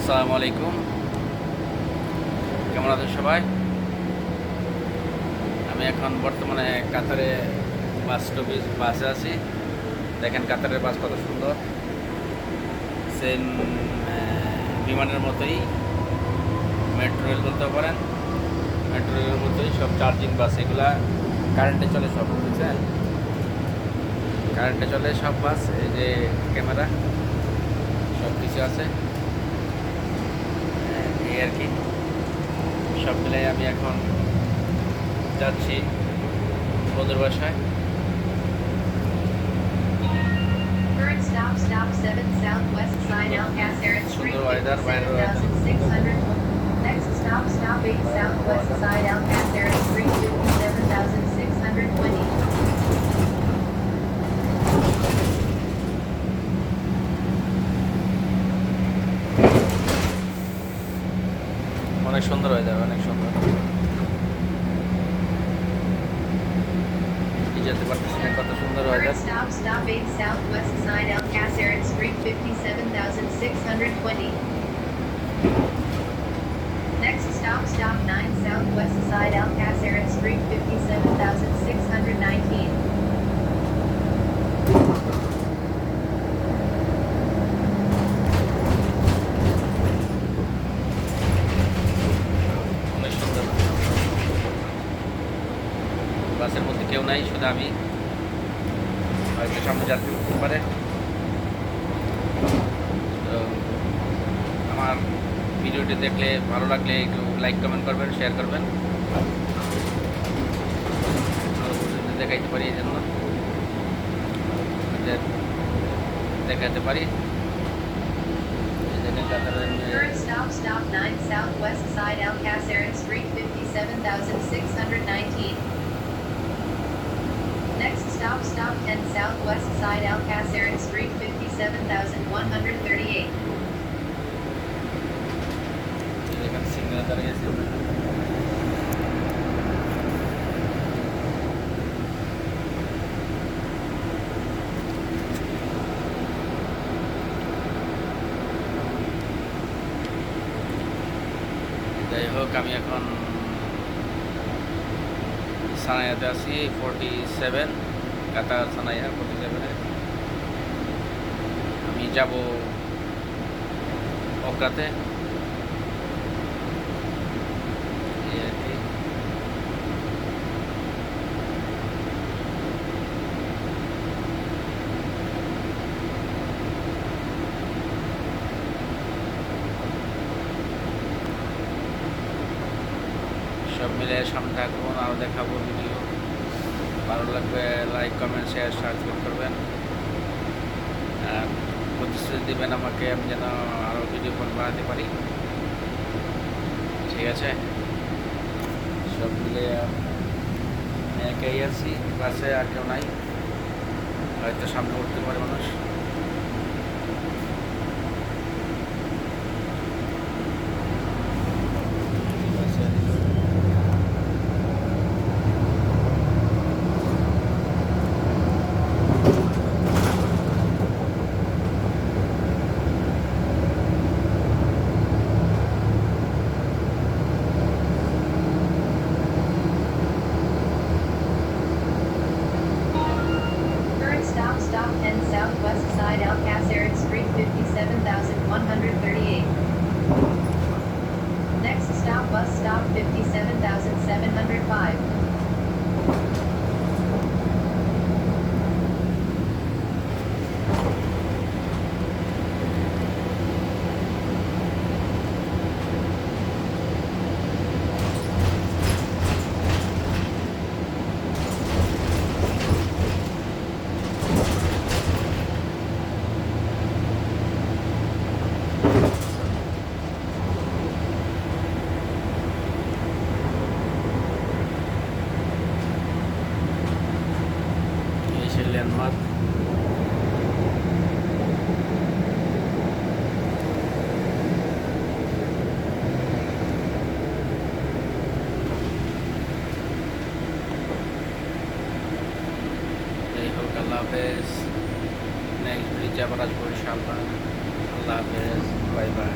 আসসালামু আলাইকুম, কেমন আছেন সবাই? আমি এখন বর্তমানে কাতারে বাসে আছি। দেখেন কাতারের বাস কত সুন্দর, সেম বিমানের মতোই, মেট্রো রেল বলতে পারেন। মেট্রো রেলের মতোই সব চার্জিং বাস, এগুলা কারেন্টে চলে সব, বুঝছেন? কারেন্টে চলে সব বাস। এই যে ক্যামেরা সব কিছু আছে, এই আর কি। সব মিলাই আমি এখন যাচ্ছি বন্ধুর বাসায়। Current stop 7 Southwest side Alcaceres Street সুন্দর ওয়েদার, বাইরের weather 57,600. Next stop 8 Southwest side Alcaceres Street 57,620. অনেক সুন্দর ওয়েদার, অনেক সুন্দর। যেতে পারতেছি না, কত সুন্দর weather. Current stop 8 Southwest side Alcaceres Street 57,620. Next stop 9 Southwest side Alcaceres Street 57,619. অনেক সুন্দর। বাসের মধ্যে কেউ নাই, শুধু আমি। হয়তো সামনে যাত্রী উঠতে পারে। তো আমার ভিডিওটি দেখলে ভালো লাগলে একটু লাইক কমেন্ট করবেন, শেয়ার করবেন। দেখাইতে পারি, এই জন্য দেখাতে পারি। Current stop 9 Southwest side Alcaceres Street 57,619. Next stop 10 Southwest side Alcaceres Street 57,138. এখানে সিগন্যাল দাঁড়িয়েছে। যাই হোক, আমি এখন সানায়াতে আছি 47, কাতার সানায়া 47-এ। আমি যাব ওকরাতে, এই আর কি। সব মিলে সামনে থাকুন, আরও দেখাবো ভিডিও। ভালো লাগবে লাইক কমেন্ট শেয়ার সাবস্ক্রাইব করবেন, আর প্রতিশ্রুতি দেবেন আমাকে, আমি যেন আরও ভিডিও বানাতে পারি। ঠিক আছে? সব মিলে আমি একাই আছি বাসে, আর কেউ নাই। হয়তো সামনে উঠতে পারে মানুষ। Current stop 10 Southwest side Alcaceres Street 57,138. Next stop bus stop 57,705. এই সে ল্যান্ডমার্ক। এই হোক, আল্লাহ হাফেজ। নেক্সট ব্রিজে আবার আসবো ইনশাআল্লাহ। আল্লাহ হাফেজ, বাই বাই।